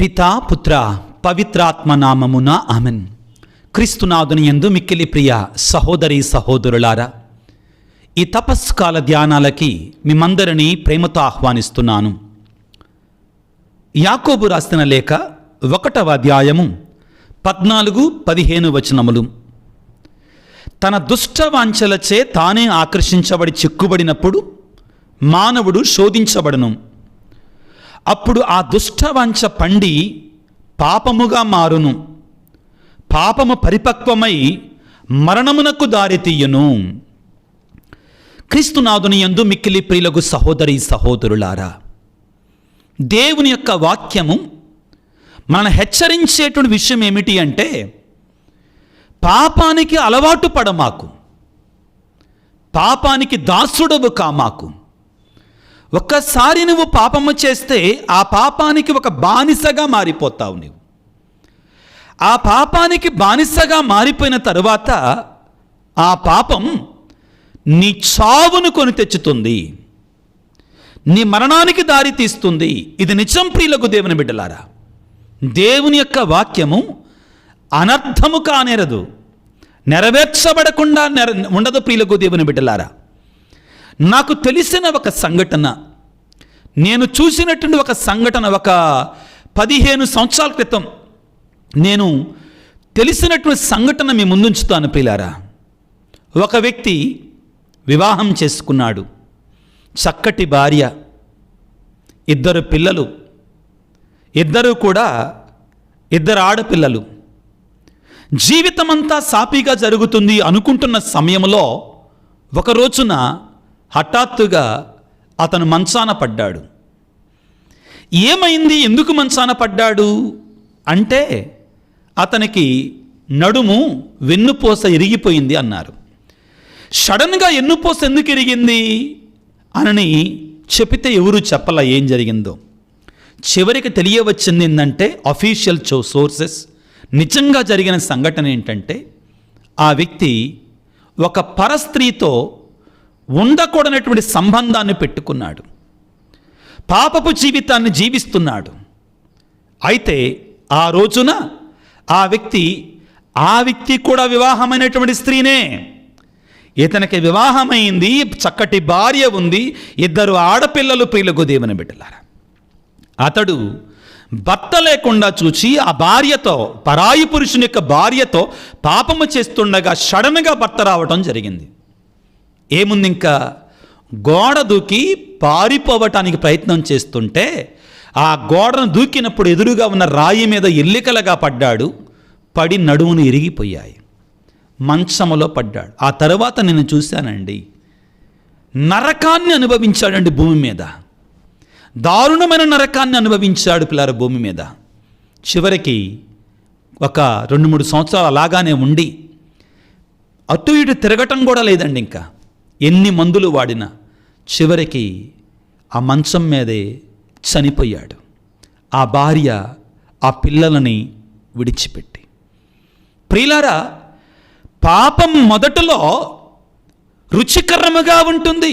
పితా పుత్ర పవిత్రాత్మ నామమున ఆమెన్. క్రీస్తునాథుని యందు మిక్కిలి ప్రియ సహోదరి సహోదరులారా, ఈ తపస్కాల ధ్యానాలకి మిమ్మందరినీ ప్రేమతో ఆహ్వానిస్తున్నాను. యాకోబు రాసిన లేఖ 1వ అధ్యాయము 14-15 వచనములు. తన దుష్టవాంఛలచే తానే ఆకర్షించబడి చిక్కుబడినప్పుడు మానవుడు శోధించబడును. అప్పుడు ఆ దుష్టవాంఛ పండి పాపముగా మారును. పాపము పరిపక్వమై మరణమునకు దారితీయును. క్రీస్తునాథుని యందు మిక్కిలి ప్రియులకు సహోదరి సహోదరులారా, దేవుని యొక్క వాక్యము మన హెచ్చరించేటువంటి విషయం ఏమిటి అంటే, పాపానికి అలవాటు పడమాకు, పాపానికి దాసుడవు కామాకు. ఒక్కసారి నువ్వు పాపము చేస్తే ఆ పాపానికి ఒక బానిసగా మారిపోతావు. నువ్వు ఆ పాపానికి బానిసగా మారిపోయిన తరువాత ఆ పాపం నీ చావును కొని తెచ్చుతుంది, నీ మరణానికి దారి తీస్తుంది. ఇది నిజం ప్రియులకు దేవుని బిడ్డలారా. దేవుని యొక్క వాక్యము అనర్థము కానేరదు, నెరవేర్చబడకుండా ఉండదు ప్రియులకు దేవుని బిడ్డలారా. నాకు తెలిసిన ఒక సంఘటన, నేను చూసినటువంటి ఒక సంఘటన, ఒక 15 సంవత్సరాల క్రితం నేను తెలిసినటువంటి సంఘటన మీ ముందుంచుతాను ప్రియులారా. ఒక వ్యక్తి వివాహం చేసుకున్నాడు, చక్కటి భార్య, 2 పిల్లలు, 2 కూడా 2 ఆడపిల్లలు. జీవితమంతా సాఫీగా జరుగుతుంది అనుకుంటున్న సమయంలో ఒక రోజున హఠాత్తుగా అతను మంచాన పడ్డాడు. ఏమైంది, ఎందుకు మంచాన పడ్డాడు అంటే, అతనికి నడుము వెన్నుపూస ఇరిగిపోయింది అన్నారు. సడన్గా వెన్నుపూస ఎందుకు ఇరిగింది అని చెబితే ఎవరు చెప్పలా ఏం జరిగిందో. చివరికి తెలియవచ్చింది ఏంటంటే, అఫీషియల్ సోర్సెస్ నిజంగా జరిగిన సంఘటన ఏంటంటే, ఆ వ్యక్తి ఒక పరస్త్రీతో ఉండకూడనటువంటి సంబంధాన్ని పెట్టుకున్నాడు, పాపపు జీవితాన్ని జీవిస్తున్నాడు. అయితే ఆ రోజున ఆ వ్యక్తి కూడా వివాహమైనటువంటి స్త్రీనే. ఇతనికి వివాహమైంది, చక్కటి భార్య ఉంది, 2 ఆడపిల్లలు ప్రియులకు దేవుని బిడ్డలారా. అతడు భర్త లేకుండా చూచి ఆ భార్యతో, పరాయి పురుషుని యొక్క భార్యతో పాపము చేస్తుండగా సడన్గా భర్త రావటం జరిగింది. ఏముంది, ఇంకా గోడ దూకి పారిపోవటానికి ప్రయత్నం చేస్తుంటే ఆ గోడను దూకినప్పుడు ఎదురుగా ఉన్న రాయి మీద ఎల్లికలుగా పడ్డాడు. పడి నడుమును ఇరిగిపోయాయి, మంచములో పడ్డాడు. ఆ తర్వాత నేను చూశానండి, నరకాన్ని అనుభవించాడండి భూమి మీద, దారుణమైన నరకాన్ని అనుభవించాడు పిల్లల భూమి మీద. చివరికి ఒక 2-3 సంవత్సరాలు అలాగానే ఉండి అటు ఇటు తిరగటం కూడా లేదండి. ఇంకా ఎన్ని మందులు వాడినా చివరికి ఆ మంచం మీదే చనిపోయాడు. ఆ భార్య ఆ పిల్లలని విడిచిపెట్టి. ప్రియులారా, పాపం మొదటలో రుచికరముగా ఉంటుంది,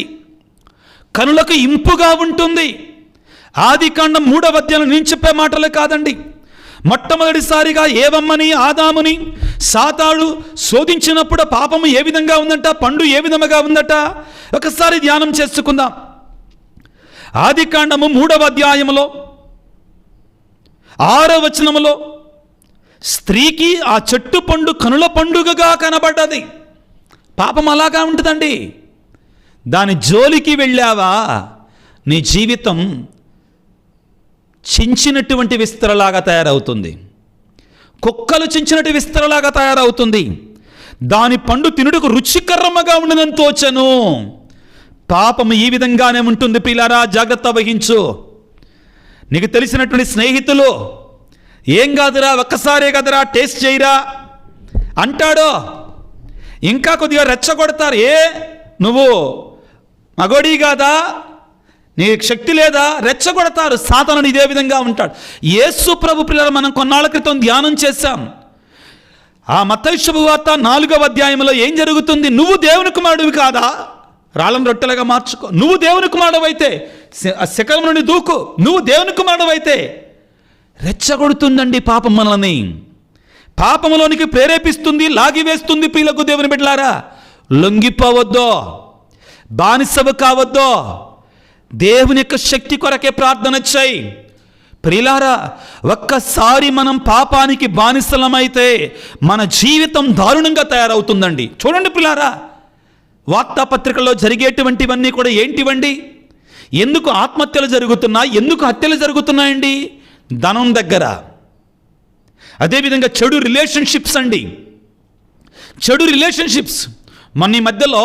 కనులకు ఇంపుగా ఉంటుంది. ఆదికాండం 3వ అధ్యాయం నేను చెప్పే మాటలు కాదండి. మొట్టమొదటిసారిగా ఏవమ్మని ఆదాముని సాతాడు శోధించినప్పుడు పాపము ఏ విధంగా ఉందట, పండు ఏ విధముగా ఉందట, ఒకసారి ధ్యానం చేసుకుందాం. ఆదికాండము 3వ అధ్యాయములో 6వ వచనములో స్త్రీకి ఆ చెట్టు పండు కనుల పండుగగా కనబడ్డది. పాపం అలాగా ఉంటుందండి. దాని జోలికి వెళ్ళావా, నీ జీవితం చించినటువంటి విస్తరలాగా తయారవుతుంది, కుక్కలు చించినట్టు విస్తరలాగా తయారవుతుంది. దాని పండు తినుటకు రుచికరముగా ఉండదని తోచను. పాపము ఈ విధంగానే ఉంటుంది పిల్లారా, జాగ్రత్త వహించు. నీకు తెలిసినటువంటి స్నేహితులు, ఏం కాదురా, ఒక్కసారే కదరా, టేస్ట్ చేయరా అంటాడో, ఇంకా కొద్దిగా రెచ్చగొడతారు. నువ్వు మగోడి కాదా, నీకు శక్తి లేదా, రెచ్చగొడతారు. సాతానుడు ఇదే విధంగా ఉంటాడు. యేసు ప్రభు పిల్లలు మనం కొన్నాళ్ళ క్రితం ధ్యానం చేశాం. ఆ మత్తయి శుభవార్త 4వ అధ్యాయంలో ఏం జరుగుతుంది? నువ్వు దేవుని కుమారుడివి కాదా, రాళ్ళను రొట్టెలుగా మార్చుకో. నువ్వు దేవుని కుమారుడు అయితే శిఖరం నుండి దూకు. నువ్వు దేవుని కుమారుడు అయితే రెచ్చగొడుతుందండి పాపం మనల్ని, పాపములోనికి ప్రేరేపిస్తుంది, లాగివేస్తుంది. ప్రియులకు దేవుని బిడ్డలారా, లొంగిపోవద్దో, బానిసవు కావద్దో, దేవుని యొక్క శక్తి కొరకే ప్రార్థన చేయి. ప్రియులారా, ఒక్కసారి మనం పాపానికి బానిసలమైతే మన జీవితం దారుణంగా తయారవుతుందండి. చూడండి ప్రియులారా, వార్తాపత్రికల్లో జరిగేటువంటివన్నీ కూడా ఏంటివండి? ఎందుకు ఆత్మహత్యలు జరుగుతున్నాయి, ఎందుకు హత్యలు జరుగుతున్నాయండి? ధనం దగ్గర. అదేవిధంగా చెడు రిలేషన్షిప్స్ అండి, చెడు రిలేషన్షిప్స్. మన ఈ మధ్యలో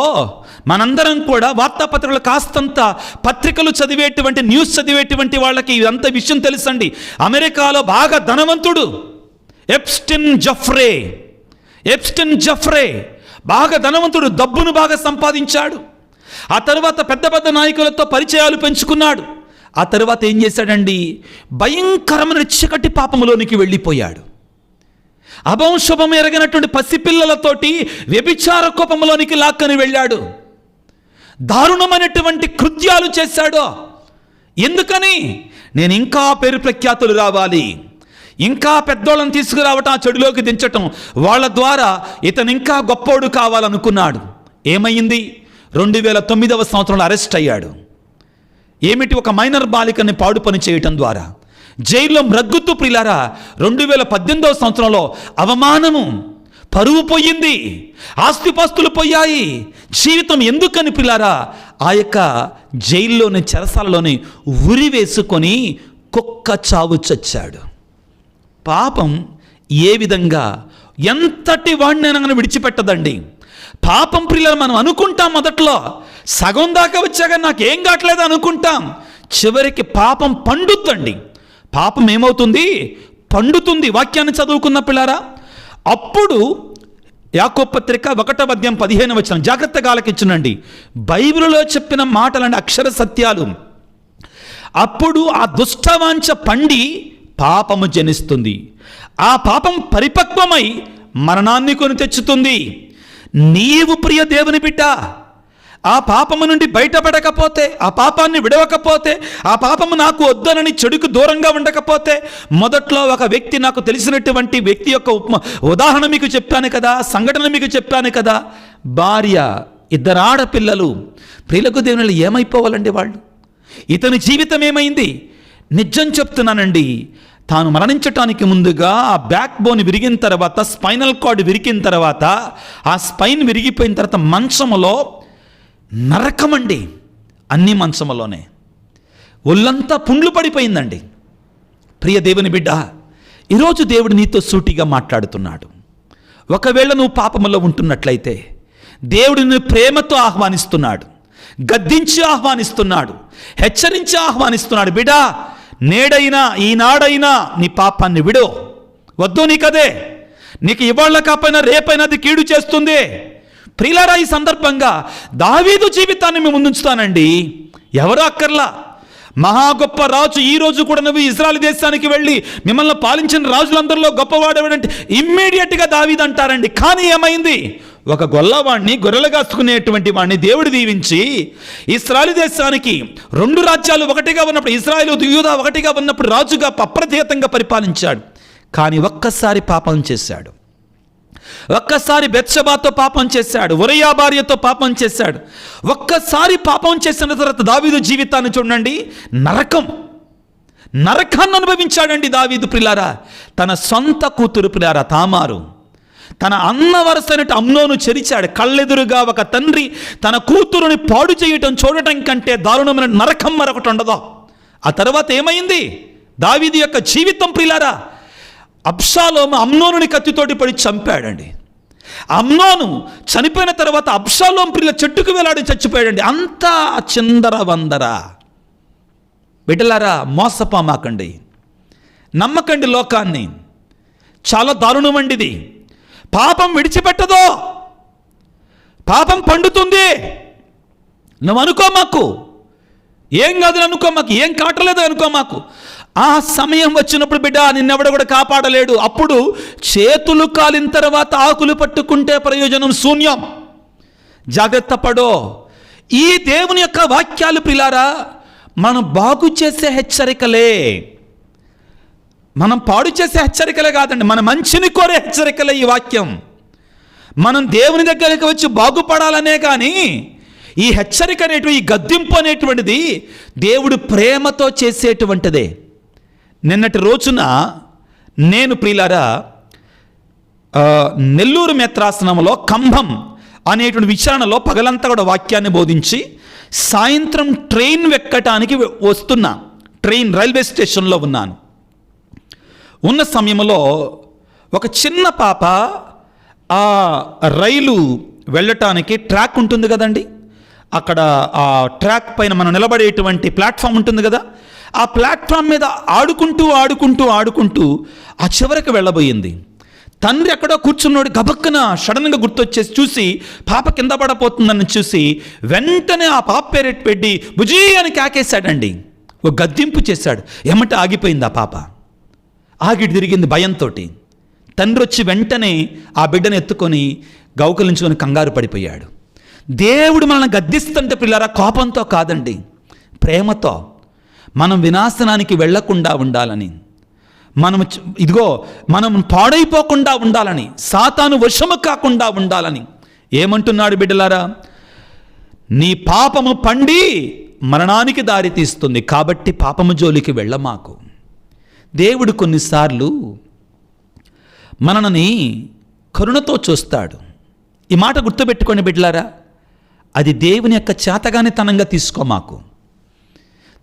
మనందరం కూడా వార్తాపత్రికలు కాస్తంత పత్రికలు చదివేటువంటి, న్యూస్ చదివేటువంటి వాళ్ళకి ఇదంత విషయం తెలుసండి. అమెరికాలో బాగా ధనవంతుడు ఎప్స్టైన్ జఫ్రే బాగా ధనవంతుడు, డబ్బును బాగా సంపాదించాడు. ఆ తర్వాత పెద్ద పెద్ద నాయకులతో పరిచయాలు పెంచుకున్నాడు. ఆ తర్వాత ఏం చేశాడండి? భయంకరమైన చీకటి పాపములోనికి వెళ్ళిపోయాడు. అభంశుభం ఎరగినటువంటి పసిపిల్లలతోటి వ్యభిచార కోపంలోనికి లాక్కని వెళ్ళాడు. దారుణమైనటువంటి కృత్యాలు చేశాడు. ఎందుకని? నేను ఇంకా పేరు ప్రఖ్యాతులు రావాలి, ఇంకా పెద్దోళ్ళని తీసుకురావటం, ఆ చెడులోకి దించటం, వాళ్ళ ద్వారా ఇతను ఇంకా గొప్పోడు కావాలనుకున్నాడు. ఏమైంది? 2009వ సంవత్సరంలో అరెస్ట్ అయ్యాడు. ఏమిటి? ఒక మైనర్ బాలికని పాడు పని చేయటం ద్వారా జైల్లో మ్రగ్గుతూ. ప్రియులారా, 2018వ సంవత్సరంలో అవమానము, పరువు పోయింది, ఆస్తిపాస్తులు పోయాయి, జీవితం ఎందుకని ప్రియులారా ఆ యొక్క జైల్లోని చెరసాలలోని ఉరి వేసుకొని కుక్క చావు చచ్చాడు. పాపం ఏ విధంగా ఎంతటి వాడినైనా విడిచిపెట్టదండి. పాపం ప్రియులారా, మనం అనుకుంటాం మొదట్లో సగం దాకా వచ్చాక నాకేం కావట్లేదు అనుకుంటాం, చివరికి పాపం పండుద్దండి. పాపం ఏమవుతుంది? పండుతుంది. వాక్యాన్ని చదువుకున్న పిల్లారా, అప్పుడు యాకోబు పత్రిక 1వ అధ్యాయం 15వ వచనం జాగ్రత్తగా ఆలకించునండి. బైబిల్లో చెప్పిన మాటలండి అక్షర సత్యాలు. అప్పుడు ఆ దుష్టవాంఛ పండి పాపము జనిస్తుంది. ఆ పాపం పరిపక్వమై మరణాన్ని కొని తెచ్చుతుంది. నీవు ప్రియ దేవుని బిడ్డ ఆ పాపము నుండి బయటపడకపోతే, ఆ పాపాన్ని విడవకపోతే, ఆ పాపము నాకు వద్దనని చెడుకు దూరంగా ఉండకపోతే, మొదట్లో ఒక వ్యక్తి, నాకు తెలిసినటువంటి వ్యక్తి యొక్క ఉదాహరణ మీకు చెప్పాను కదా, సంఘటన మీకు చెప్పాను కదా. భార్య, 2 ఆడపిల్లలు. ప్రియులకు దేవుని ఏమైపోవాలండి వాళ్ళు? ఇతని జీవితం ఏమైంది? నిజం చెప్తున్నానండి, తాను మరణించటానికి ముందుగా ఆ బ్యాక్ బోన్ విరిగిన తర్వాత, స్పైనల్ కార్డ్ విరిగిన తర్వాత, ఆ స్పైన్ విరిగిపోయిన తర్వాత మంచములో నరకమండి. అన్ని మంచములోనే ఒళ్ళంతా పుండ్లు పడిపోయిందండి. ప్రియ దేవుని బిడ్డ, ఈరోజు దేవుడు నీతో సూటిగా మాట్లాడుతున్నాడు. ఒకవేళ నువ్వు పాపములో ఉంటున్నట్లయితే దేవుడు నిన్ను ప్రేమతో ఆహ్వానిస్తున్నాడు, గద్దించి ఆహ్వానిస్తున్నాడు, హెచ్చరించి ఆహ్వానిస్తున్నాడు. బిడ్డా, నేడైనా ఈనాడైనా నీ పాపాన్ని విడో. వద్దు నీకదే, నీకు ఇవాళ కాకపోయినా రేపైనా అది కీడు చేస్తుంది. ప్రియులారా, ఈ సందర్భంగా దావీదు జీవితాన్ని మేము ముందుంచుతానండి. ఎవరు అక్కర్లా, మహా గొప్ప రాజు. ఈ రోజు కూడా నువ్వు ఇజ్రాయెల్ దేశానికి వెళ్ళి మిమ్మల్ని పాలించిన రాజులందరిలో గొప్పవాడేవాడంటే ఇమ్మీడియట్గా దావీదు అంటారండి. కానీ ఏమైంది? ఒక గొల్లవాడిని, గొర్రెలు కాసుకునేటువంటి వాడిని దేవుడు దీవించి ఇశ్రాయేలు దేశానికి 2 రాజ్యాలు ఒకటిగా ఉన్నప్పుడు, ఇశ్రాయేలు యూదా ఒకటిగా ఉన్నప్పుడు రాజుగా అప్రతిహతంగా పరిపాలించాడు. కానీ ఒక్కసారి పాపం చేశాడు. ఒక్కసారి బెత్షెబాతో పాపం చేశాడు, ఉరియా భార్యతో పాపం చేశాడు. ఒక్కసారి పాపం చేసిన తర్వాత దావీదు జీవితాన్ని చూడండి, నరకాన్ని అనుభవించాడండి దావీదు. ప్రియులారా, తన సొంత కూతురు ప్రియులారా తామారు, తన అన్న వరసైనట్టు అమ్నోను చెరిచాడు. కళ్ళెదురుగా ఒక తండ్రి తన కూతురుని పాడు చేయటం చూడటం కంటే దారుణమైన నరకం మరొకటి ఉండదు. ఆ తర్వాత ఏమైంది? దావీదు యొక్క జీవితం ప్రియులారా, అబ్షాలోము అమ్నోనుని కత్తితోటి పడి చంపాడండి. అమ్నోను చనిపోయిన తర్వాత అబ్షాలోము ప్రియుల చెట్టుకు వేలాడి చచ్చిపోయాడండి. అంతా చిందర వందర. బిడ్డలారా, మోసపోమాకండి, నమ్మకండి లోకాన్ని. చాలా దారుణమండిది. పాపం విడిచిపెట్టదో, పాపం పండుతుంది. నువ్వు అనుకో మాకు ఏం కాదు, అనుకో మాకు ఏం కాటలేదు అనుకో మాకు. ఆ సమయం వచ్చినప్పుడు బిడ్డ నిన్నెవడ కూడా కాపాడలేడు. అప్పుడు చేతులు కాలిన తర్వాత ఆకులు పట్టుకుంటే ప్రయోజనం శూన్యం. జాగ్రత్త పడో. ఈ దేవుని యొక్క వాక్యాలు ప్రియులారా మనం బాగు చేసే హెచ్చరికలే. మనం పాడు చేసే హెచ్చరికలే కాదండి, మన మంచిని కోరే హెచ్చరికలే ఈ వాక్యం. మనం దేవుని దగ్గరికి వచ్చి బాగుపడాలనే కానీ ఈ హెచ్చరిక అనేటువంటి, ఈ గద్దింపు అనేటువంటిది దేవుడు ప్రేమతో చేసేటువంటిదే. నిన్నటి రోజున నేను ప్రియులారా నెల్లూరు మెత్రాసనంలో కంభం అనేటువంటి విచారణలో పగలంతా కూడా వాక్యాన్ని బోధించి సాయంత్రం ట్రైన్ ఎక్కటానికి వస్తున్నా, రైల్వే స్టేషన్లో ఉన్నాను. ఉన్న సమయంలో ఒక చిన్న పాప ఆ రైలు వెళ్ళటానికి ట్రాక్ ఉంటుంది కదండి, అక్కడ ఆ ట్రాక్ పైన మనం నిలబడేటువంటి ప్లాట్ఫామ్ ఉంటుంది కదా, ఆ ప్లాట్ఫామ్ మీద ఆడుకుంటూ ఆ చివరికి వెళ్ళబోయింది. తండ్రి ఎక్కడో కూర్చున్నాడు, గబక్కన సడన్గా గుర్తొచ్చేసి చూసి పాప కింద పడపోతుందని చూసి వెంటనే ఆ పాప పేరెట్ పెట్టి బుజీ అని కేకేశాడండి. ఒక గద్దింపు చేశాడు. ఏమంటే ఆగిపోయింది ఆ పాప, ఆగి తిరిగింది భయంతో. తండ్రి వచ్చి వెంటనే ఆ బిడ్డను ఎత్తుకొని గౌకలించుకొని కంగారు పడిపోయాడు. దేవుడు మనల్ని గద్దిస్తుంటే పిల్లరా కోపంతో కాదండి, ప్రేమతో. మనం వినాశనానికి వెళ్లకుండా ఉండాలని, మనం పాడైపోకుండా ఉండాలని, సాతాను వశము కాకుండా ఉండాలని. ఏమంటున్నాడు బిడ్డలారా? నీ పాపము పండి మరణానికి దారి తీస్తుంది, కాబట్టి పాపము జోలికి వెళ్ళమాకు. దేవుడు కొన్నిసార్లు మనల్ని కరుణతో చూస్తాడు. ఈ మాట గుర్తుపెట్టుకోండి బిడ్డలారా, అది దేవుని యొక్క చేతగానితనంగా తీసుకోమాకు.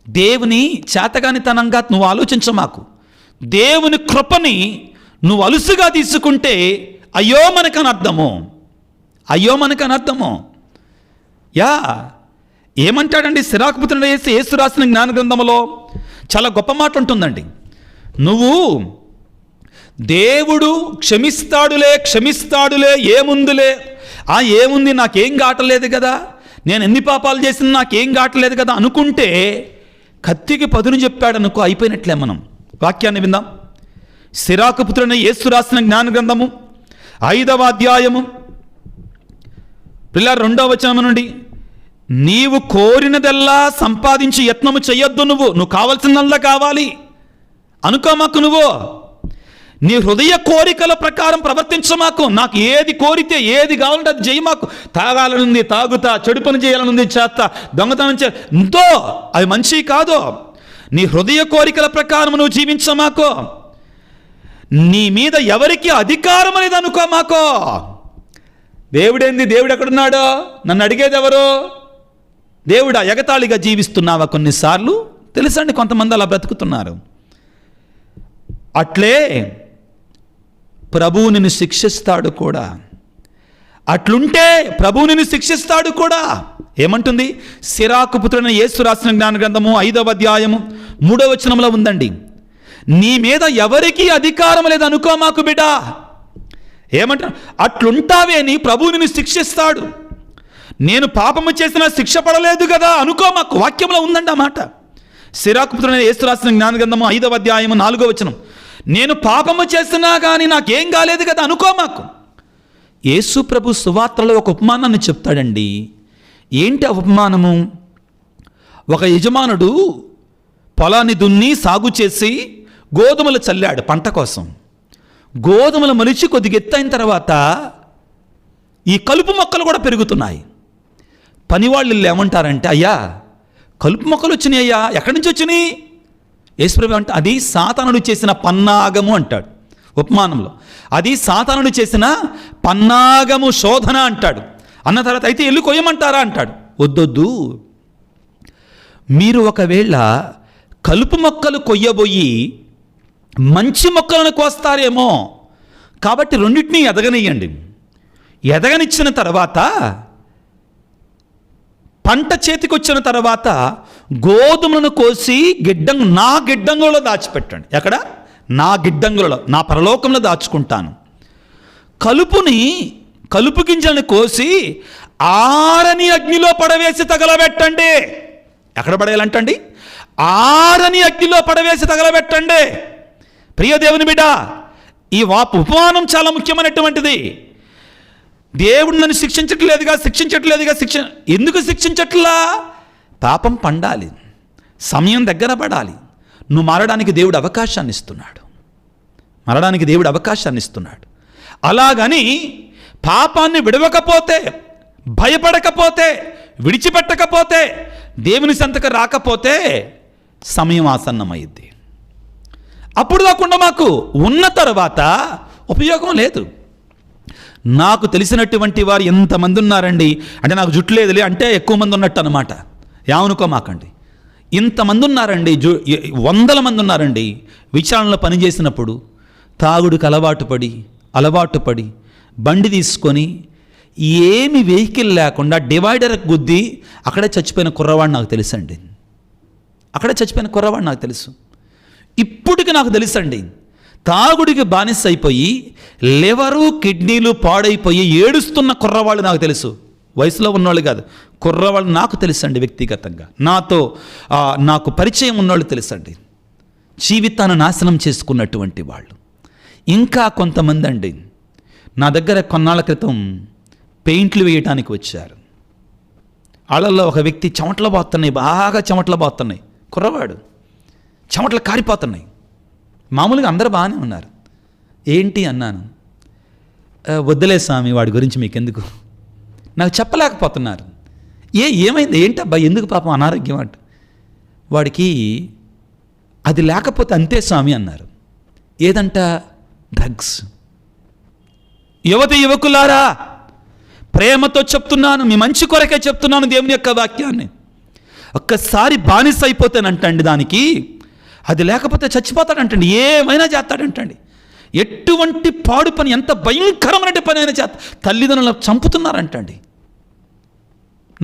దేవుని చేతగానితనంగా నువ్వు ఆలోచించమాకు. దేవుని కృపని నువ్వు అలుసుగా తీసుకుంటే అయ్యో మనకని అర్థము. ఏమంటాడండి సిరాకు పుత్రుడైన యేసు రాసిన జ్ఞాన గ్రంథంలో చాలా గొప్ప మాట ఉంటుందండి. నువ్వు దేవుడు క్షమిస్తాడులే ఏముంది నాకేం కావట్లేదు కదా, నేను ఎన్ని పాపాలు చేసినా నాకేం కావట్లేదు కదా అనుకుంటే కత్తికి పదును చెప్పాడు అనుకో, అయిపోయినట్లే. మనం వాక్యాన్ని విందాం. సిరాకు పుత్రుడైన యేసు రాసిన జ్ఞాన గ్రంథము 5వ అధ్యాయము 2వ వచనం నుండి, నీవు కోరినదల్లా సంపాదించి యత్నము చెయ్యొద్దు. నువ్వు కావాల్సిందల్లా కావాలి అనుకోమాకు. నువ్వు నీ హృదయ కోరికల ప్రకారం ప్రవర్తించమాకు. నాకు ఏది కోరితే ఏది కావాలంటే అది చేయమాకు. తాగాలనుంది తాగుతా, చెడు పని చేయాలనుంది చేస్తా, దొంగతనం ఎంతో అవి మంచి కాదు. నీ హృదయ కోరికల ప్రకారం నువ్వు జీవించమాకు. నీ మీద ఎవరికి అధికారం అనేది అనుకోమాకో. దేవుడేంది, దేవుడు ఎక్కడున్నాడో నన్ను అడిగేది ఎవరు? దేవుడా ఎగతాళిగా జీవిస్తున్నావా? కొన్నిసార్లు తెలుసండి, కొంతమంది అలా బ్రతుకుతున్నారు. అట్లే ప్రభువు నిన్ను శిక్షిస్తాడు కూడా. అట్లుంటే ప్రభువు నిన్ను శిక్షిస్తాడు కూడా. ఏమంటుంది? సిరాకు పుత్రుడైన యేసు రాసిన జ్ఞాన గ్రంథము 5వ అధ్యాయము 3వ వచనంలో ఉందండి, నీ మీద ఎవరికీ అధికారం లేదు అనుకోమాకు బిడ్డ. ఏమంటా? అట్లుంటావేని ప్రభువు నిన్ను శిక్షిస్తాడు. నేను పాపము చేసినా శిక్ష పడలేదు కదా అనుకోమాకు. వాక్యంలో ఉందండి ఆ మాట. సిరాకు పుత్రుడైన యేసు రాసిన జ్ఞాన గ్రంథము 5వ అధ్యాయము 4వ వచనం, నేను పాపము చేసినా కానీ నాకేం కాలేదు కదా అనుకోమాకు. యేసు ప్రభు సువార్తలో ఒక ఉపమానాన్ని చెప్తాడండి. ఏంటి ఆ ఉపమానము? ఒక యజమానుడు పొలాన్ని దున్ని సాగు చేసి గోధుమలు చల్లాడు పంట కోసం. గోధుమలు మొలిచి కొద్దిగా ఎత్తైన తర్వాత ఈ కలుపు మొక్కలు కూడా పెరుగుతున్నాయి. పనివాళ్ళు ఏమంటారంటే, అయ్యా కలుపు మొక్కలు వచ్చినాయి అయ్యా, ఎక్కడి నుంచి వచ్చినాయి? యేసుప్రభు అంటే అది సాతానుడు చేసిన పన్నాగము అంటాడు ఉపమానంలో. అది సాతానుడు చేసిన పన్నాగము, శోధన అంటాడు. అన్న తర్వాత అయితే ఎల్లు కొయ్యమంటారా అంటాడు. వద్దొద్దు, మీరు ఒకవేళ కలుపు మొక్కలు కొయ్యబోయి మంచి మొక్కలను కోస్తారేమో, కాబట్టి రెండింటినీ ఎదగనియండి. ఎదగనిచ్చిన తర్వాత పంట చేతికి వచ్చిన తర్వాత గోధుమలను కోసి నా గిడ్డంగులలో దాచిపెట్టండి. ఎక్కడ? నా గిడ్డంగులలో, నా పరలోకంలో దాచుకుంటాను. కలుపు గింజలను కోసి ఆరని అగ్నిలో పడవేసి తగలబెట్టండి. ఎక్కడ పడేయాలంటండి? ఆరని అగ్నిలో పడవేసి తగలబెట్టండి. ప్రియ దేవుని బిడ్డ, ఈ ఉపమానం చాలా ముఖ్యమైనటువంటిది. దేవుడు నన్ను శిక్షించట్లేదుగా. ఎందుకు శిక్షించట్లా? పాపం పండాలి, సమయం దగ్గర పడాలి, నువ్వు మారడానికి దేవుడు అవకాశాన్ని ఇస్తున్నాడు. మరణానికి దేవుడు అవకాశాన్ని ఇస్తున్నాడు. అలాగని పాపాన్ని విడవకపోతే, భయపడకపోతే, విడిచిపెట్టకపోతే, దేవుని సంతకు రాకపోతే సమయం ఆసన్నమైంది. అప్పుడు కాకుండా మాకు ఉన్న తర్వాత ఉపయోగం లేదు. నాకు తెలిసినటువంటి వారు ఎంతమంది ఉన్నారండి అంటే, నాకు జుట్టు లేదులే అంటే ఎక్కువ మంది ఉన్నట్టు అనమాట, ఏమనుకోమాకండి. ఇంతమంది ఉన్నారండి, వందల మంది ఉన్నారండి. విచారణలో పనిచేసినప్పుడు తాగుడికి అలవాటు పడి బండి తీసుకొని ఏమి వెహికల్ లేకుండా డివైడర్ గుద్ది అక్కడే చచ్చిపోయిన కుర్రవాడు నాకు తెలుసండి. నాకు తెలుసు. ఇప్పటికి నాకు తెలుసండి, తాగుడికి బానిస అయిపోయి లివరు కిడ్నీలు పాడైపోయి ఏడుస్తున్న కుర్రవాళ్ళు నాకు తెలుసు. వయసులో ఉన్నవాళ్ళు కాదు, కుర్రవాళ్ళు నాకు తెలుసండి. వ్యక్తిగతంగా నాకు పరిచయం ఉన్నవాళ్ళు తెలుసండి. జీవితాన్ని నాశనం చేసుకున్నటువంటి వాళ్ళు. ఇంకా కొంతమంది అండి నా దగ్గర కొన్నాళ్ళ క్రితం పెయింట్లు వేయటానికి వచ్చారు. వాళ్ళల్లో ఒక వ్యక్తి చెమటలు పోతున్నాయి, బాగా చెమటలు పోతున్నాయి. కుర్రవాడు, చెమటలు కారిపోతున్నాయి. మామూలుగా అందరూ బాగానే ఉన్నారు. ఏంటి అన్నాను. వద్దులే స్వామి, వాడి గురించి మీకెందుకు, నాకు చెప్పలేకపోతున్నారు. ఏమైంది, ఏంటబ్బా, ఎందుకు పాపం అనారోగ్యం అంట. వాడికి అది లేకపోతే అంతే స్వామి అన్నారు. ఏదంట? డ్రగ్స్. యువకులారా, ప్రేమతో చెప్తున్నాను, మీ మంచి కొరకే చెప్తున్నాను దేవుని యొక్క వాక్యాన్ని. ఒక్కసారి బానిస అయిపోతేనంటండి దానికి, అది లేకపోతే చచ్చిపోతాడంటండి, ఏమైనా చేస్తాడంటండి. ఎటువంటి పాడు పని, ఎంత భయంకరమైన పని అయినా చేస్తా. తల్లిదండ్రులను చంపుతున్నారంటండి.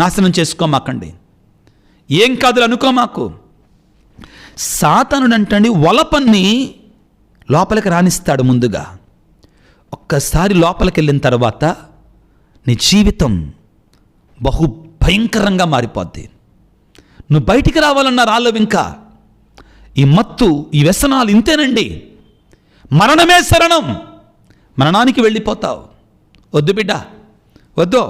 నాశనం చేసుకోమాకండి, ఏం కాదులు అనుకోమాకు. సాతానుడంటండి వలపన్ని లోపలికి రాణిస్తాడు ముందుగా. ఒక్కసారి లోపలికి వెళ్ళిన తర్వాత నీ జీవితం బహు భయంకరంగా మారిపోద్ది. నువ్వు బయటికి రావాలన్నా రాలేవు. ఇంకా ఈ మత్తు, ఈ వ్యసనాలు ఇంతేనండి. మరణమే శరణం, మరణానికి వెళ్ళిపోతావు. వద్దు బిడ్డ, వద్దు.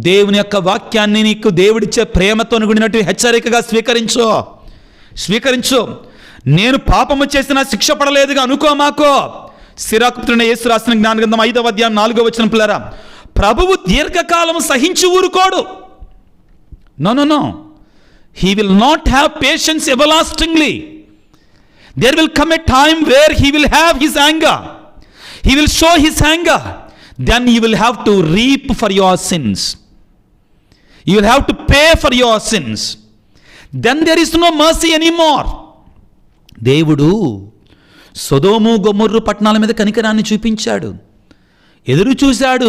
దేవుని యొక్క వాక్యాన్ని నీకు దేవుడిచ్చే ప్రేమతో కూడినట్టు హెచ్చరికగా స్వీకరించు. నేను పాపము చేసినా శిక్ష పడలేదుగా అనుకోమాకో. సిరాకుపుత్రుడైన యేసు రాసిన జ్ఞాన గ్రంథం 5వ అధ్యాయం 4వ వచనం, పిల్లరా, ప్రభువు దీర్ఘకాలం సహించి ఊరుకోడు. No, he will not have patience everlastingly. There will come a time where he will have his anger, he will show his anger, then you will have to reap for your sins, you will have to pay for your sins, then there is no mercy anymore. దేవుడు సొదొమ గొమొర్రా పట్టణాల మీద కనికరాన్ని చూపించాడు. ఎదురు చూశాడు.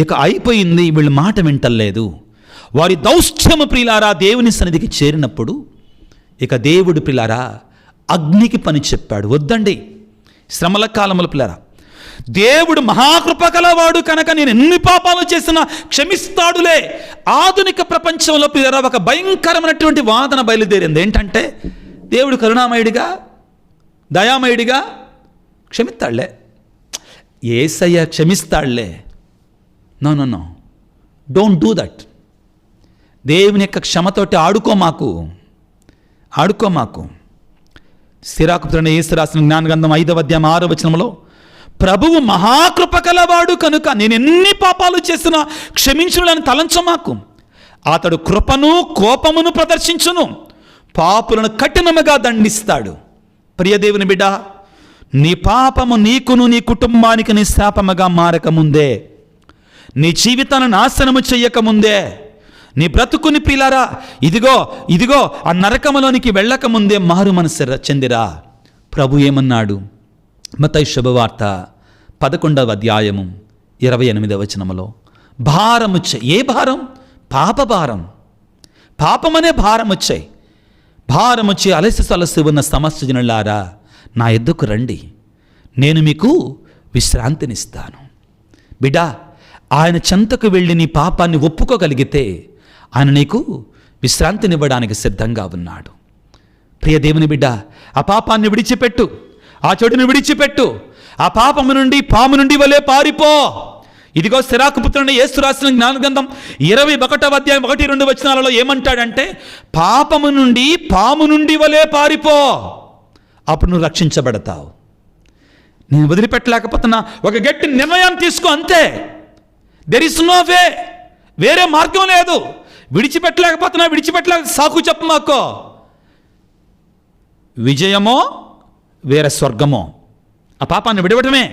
ఇక అయిపోయింది, వీళ్ళు మాట వింటలేదు. వారి దౌష్ట్యము ప్రియులారా దేవుని సన్నిధికి చేరినప్పుడు ఇక దేవుడు ప్రియులారా అగ్నికి పని చెప్పాడు. వద్దండి, శ్రమల కాలముల ప్రియులారా, దేవుడు మహాకృప కలవాడు కనుక నేను ఎన్ని పాపాలు చేసినా క్షమిస్తాడులే. ఆధునిక ప్రపంచంలో ప్రియులారా ఒక భయంకరమైనటువంటి వాదన బయలుదేరింది. ఏంటంటే దేవుడు కరుణామయుడిగా, దయామయుడిగా క్షమిస్తాడులే, యేసయ్య క్షమిస్తాడులే. No, don't do that. దేవుని యొక్క క్షమతోటి ఆడుకోమాకు. సిరాకుపుత్రుడైన యేసు రాసిన జ్ఞాన గ్రంథం 5వ అధ్యాయం 6వ వచనంలో, ప్రభువు మహాకృప కలవాడు కనుక నేను ఎన్ని పాపాలు చేసినా క్షమించునని తలంచమాకు. అతడు కృపను కోపమును ప్రదర్శించును, పాపులను కఠినముగా దండిస్తాడు. ప్రియ దేవుని బిడ్డ, నీ పాపము నీకును నీ కుటుంబానికి నీ శాపముగా మారకముందే, నీ జీవితాన్ని నాశనము చెయ్యకముందే, నీ బ్రతుకుని ప్రియులారా ఇదిగో ఆ నరకములోనికి వెళ్ళకముందే మారు మనసు చెందిరా. ప్రభు ఏమన్నాడు? మత్తయి శుభవార్త 11వ అధ్యాయము 28వ వచనములో, భారం వచ్చాయి. ఏ భారం? పాపమనే భారం వచ్చాయి. భారం వచ్చి అలసి ఉన్న సమస్త జనులారా నా ఎద్దుకు రండి, నేను మీకు విశ్రాంతినిస్తాను. బిడ్డా, ఆయన చెంతకు వెళ్ళి నీ పాపాన్ని ఒప్పుకోగలిగితే ఆయన నీకు విశ్రాంతినివ్వడానికి సిద్ధంగా ఉన్నాడు. ప్రియ దేవుని బిడ్డ, ఆ పాపాన్ని విడిచిపెట్టు, ఆ చెడుని విడిచిపెట్టు. ఆ పాపము నుండి, పాము నుండి వలె పారిపో. ఇదిగో సిరాకుపుత్రుడైన యేసు రాసిన జ్ఞాన గ్రంథం 21వ అధ్యాయం 1-2 వచనాలలో ఏమంటాడంటే, పాపము నుండి, పాము నుండి వలె పారిపో. అప్పుడు నువ్వు రక్షించబడతావు. నేను వదిలిపెట్టలేకపోతున్నా, ఒక గట్టి నిర్ణయం తీసుకో అంతే. దెర్ ఇస్ నో వే, వేరే మార్గం లేదు. విడిచిపెట్టలేక సాకు చెప్పు మాకో. విజయమో వేరే స్వర్గమో, ఆ పాపాన్ని విడవటమే.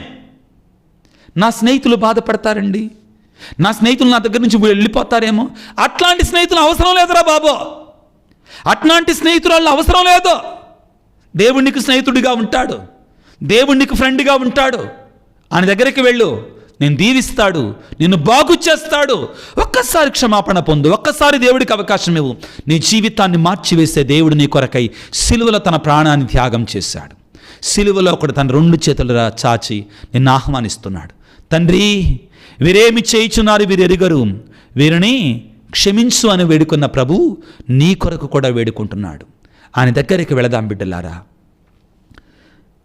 నా స్నేహితులు బాధపడతారండి, నా స్నేహితులు నా దగ్గర నుంచి వెళ్ళిపోతారేమో. అట్లాంటి స్నేహితులు అవసరం లేదురా బాబు, అట్లాంటి స్నేహితురాళ్ళు అవసరం లేదు. దేవుడు నీకు స్నేహితుడిగా ఉంటాడు, దేవుడు నీకు ఫ్రెండ్గా ఉంటాడు. ఆయన దగ్గరికి వెళ్ళు, నేను దీవిస్తాడు, నిన్ను బాగు చేస్తాడు. ఒక్కసారి క్షమాపణ పొందు, ఒక్కసారి దేవుడికి అవకాశం ఇవ్వు. నీ జీవితాన్ని మార్చివేసే దేవుడు నీ కొరకై సిలువలో తన ప్రాణాన్ని త్యాగం చేశాడు. సిలువలో ఒకడు తన 2 చేతులు చాచి నిన్ను ఆహ్వానిస్తున్నాడు. తండ్రి, వీరేమి చేయుచున్నారు, వీరు ఎరుగరు, వీరిని క్షమించు అని వేడుకున్న ప్రభు నీ కొరకు కూడా వేడుకుంటున్నాడు. ఆయన దగ్గరికి వెళదాం బిడ్డలారా.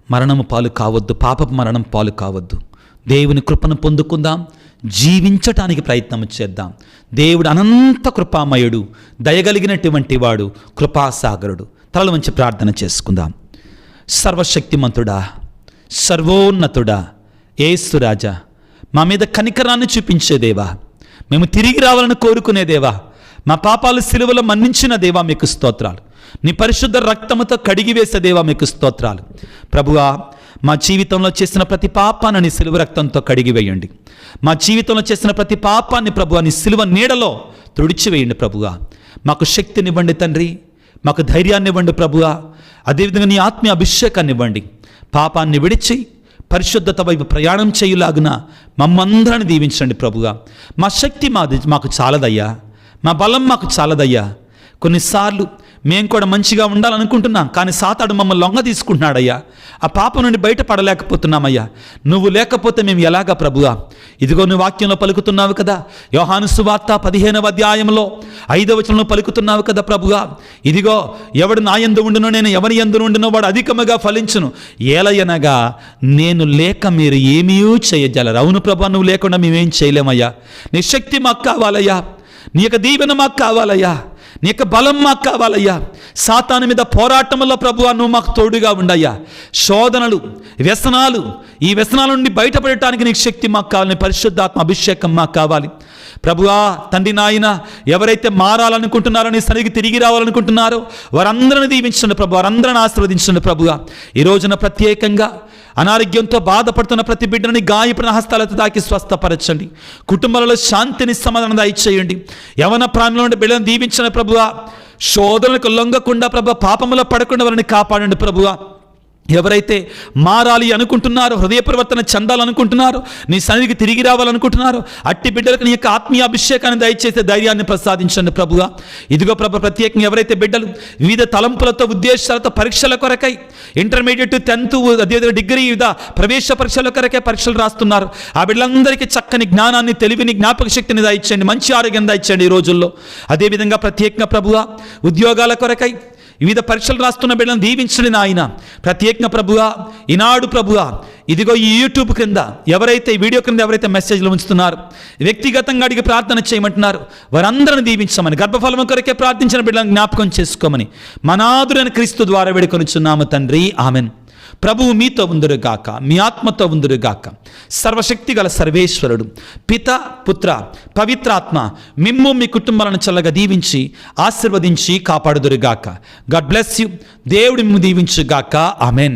మరణము పాలు కావద్దు, పాపపు మరణం పాలు కావద్దు. దేవుని కృపను పొందుకుందాం, జీవించటానికి ప్రయత్నం చేద్దాం. దేవుడు అనంత కృపామయుడు, దయగలిగినటువంటి వాడు, కృపాసాగరుడు. తలలు వంచి ప్రార్థన చేసుకుందాం. సర్వశక్తిమంతుడా, సర్వోన్నతుడా, యేసు రాజా, మా మీద కనికరాన్ని చూపించే దేవా, మేము తిరిగి రావాలని కోరుకునే దేవా, మా పాపాలు సిలువలో మన్నించిన దేవా మీకు స్తోత్రాలు. నీ పరిశుద్ధ రక్తముతో కడిగివేసే దేవా మీకు స్తోత్రాలు. ప్రభువా, మా జీవితంలో చేసిన ప్రతి పాపాన్ని నీ సిలువ రక్తంతో కడిగివేయండి. మా జీవితంలో చేసిన ప్రతి పాపాన్ని ప్రభువా నీ సిలువ నీడలో తుడిచివేయండి. ప్రభువా, మాకు శక్తినివ్వండి తండ్రి, మాకు ధైర్యాన్ని ఇవ్వండి ప్రభువా. అదేవిధంగా నీ ఆత్మీయ అభిషేకాన్ని ఇవ్వండి. పాపాన్ని విడిచి పరిశుద్ధత వైపు ప్రయాణం చేయులాగున మమ్మందరిని దీవించండి ప్రభువా. మా శక్తి మాకు చాలదయ్యా, మా బలం మాకు చాలదయ్యా. కొన్నిసార్లు మేము కూడా మంచిగా ఉండాలనుకుంటున్నాం, కానీ సాతాడు మమ్మల్ని లొంగ తీసుకుంటున్నాడయ్యా. ఆ పాపం నుండి బయటపడలేకపోతున్నామయ్యా. నువ్వు లేకపోతే మేము ఎలాగా ప్రభువా? ఇదిగో నువ్వు వాక్యంలో పలుకుతున్నావు కదా, యోహాను సువార్త 15వ అధ్యాయంలో 5వ వచనంలో పలుకుతున్నావు కదా ప్రభువా, ఇదిగో ఎవడు నా యందు ఉండునో నేను ఎవరి యందు ఉండునో వాడు అధికముగా ఫలించును. ఏలయనగా నేను లేక మీరు ఏమీ చేయజాలరు. అవును ప్రభువా, నువ్వు లేకుండా మేమేం చేయలేమయ్యా. నీ శక్తి మాకు కావాలయ్యా, నీ యొక్క దీవెన మాకు కావాలయ్యా, నీ యొక్క బలం మాకు కావాలయ్యా. సాతాను మీద పోరాటంలో ప్రభువా నువ్వు మాకు తోడుగా ఉండయ్యా. శోధనలు, వ్యసనాలు, ఈ వ్యసనాల నుండి బయటపడటానికి నీకు శక్తి మాకు కావాలి, పరిశుద్ధాత్మ అభిషేకం మాకు కావాలి ప్రభువా. తండ్రి నాయన, ఎవరైతే మారాలనుకుంటున్నారో, నీ సన్నిధికి తిరిగి రావాలనుకుంటున్నారో వారందరిని దీవించండి ప్రభు, వారందరిని ఆశీర్వదించండి ప్రభువా. ఈ రోజున ప్రత్యేకంగా అనారోగ్యంతో బాధపడుతున్న ప్రతి బిడ్డని గాయపడిన హస్తాలతో తాకి స్వస్థపరచండి. కుటుంబాలలో శాంతిని, సమాధానం దయచేయండి. యవన ప్రాణంలో ఉండే బిడ్డలను దీవించండి ప్రభువా. శోధనలకు లొంగకుండా ప్రభువా, పాపములో పడకుండా వారిని కాపాడండి ప్రభువా. ఎవరైతే మారాలి అనుకుంటున్నారో, హృదయ పరివర్తన చెందాలనుకుంటున్నారో, నీ సన్నిధికి తిరిగి రావాలనుకుంటున్నారో అట్టి బిడ్డలకు నీ యొక్క ఆత్మీయ అభిషేకాన్ని దయచేసే ధైర్యాన్ని ప్రసాదించండి ప్రభువా. ఇదిగో ప్రభు, ప్రత్యేకంగా ఎవరైతే బిడ్డలు వివిధ తలంపులతో, ఉద్దేశాలతో పరీక్షల కొరకై, ఇంటర్మీడియట్, 10th, అదేవిధంగా డిగ్రీ, వివిధ ప్రవేశ పరీక్షల కొరకై పరీక్షలు రాస్తున్నారు, ఆ బిడ్డలందరికీ చక్కని జ్ఞానాన్ని, తెలివిని, జ్ఞాపక శక్తిని దయచేయండి, మంచి ఆరోగ్యం దయచేయండి ఈ రోజుల్లో. అదేవిధంగా ప్రత్యేకంగా ప్రభువా, ఉద్యోగాల కొరకై వివిధ పరీక్షలు రాస్తున్న బిడ్డలను దీవించండి నాయన. ప్రత్యేకంగా ప్రభువా, ఈనాడు ప్రభువా, ఇదిగో ఈ యూట్యూబ్ క్రింద ఎవరైతే, ఈ వీడియో క్రింద ఎవరైతే మెసేజ్లు ఉంచుతున్నారు, వ్యక్తిగతంగా అడిగి ప్రార్థన చేయమంటున్నారు, వారందరిని దీవించమని, గర్భఫలము కొరకే ప్రార్థించిన బిడ్డలను జ్ఞాపకం చేసుకోమని మనాదురైన క్రీస్తు ద్వారా వేడుకొనుచున్నాము తండ్రి, ఆమెన్. ప్రభువు మీతో ఉందురుగాక, మీ ఆత్మతో ఉందురుగాక. సర్వశక్తి గల సర్వేశ్వరుడు, పిత, పుత్ర, పవిత్రాత్మ మిమ్ము మీ కుటుంబాలను చల్లగా దీవించి ఆశీర్వదించి కాపాడుదురుగాక. God bless you. దేవుడి మిమ్ము దీవించుగాక. ఆమెన్.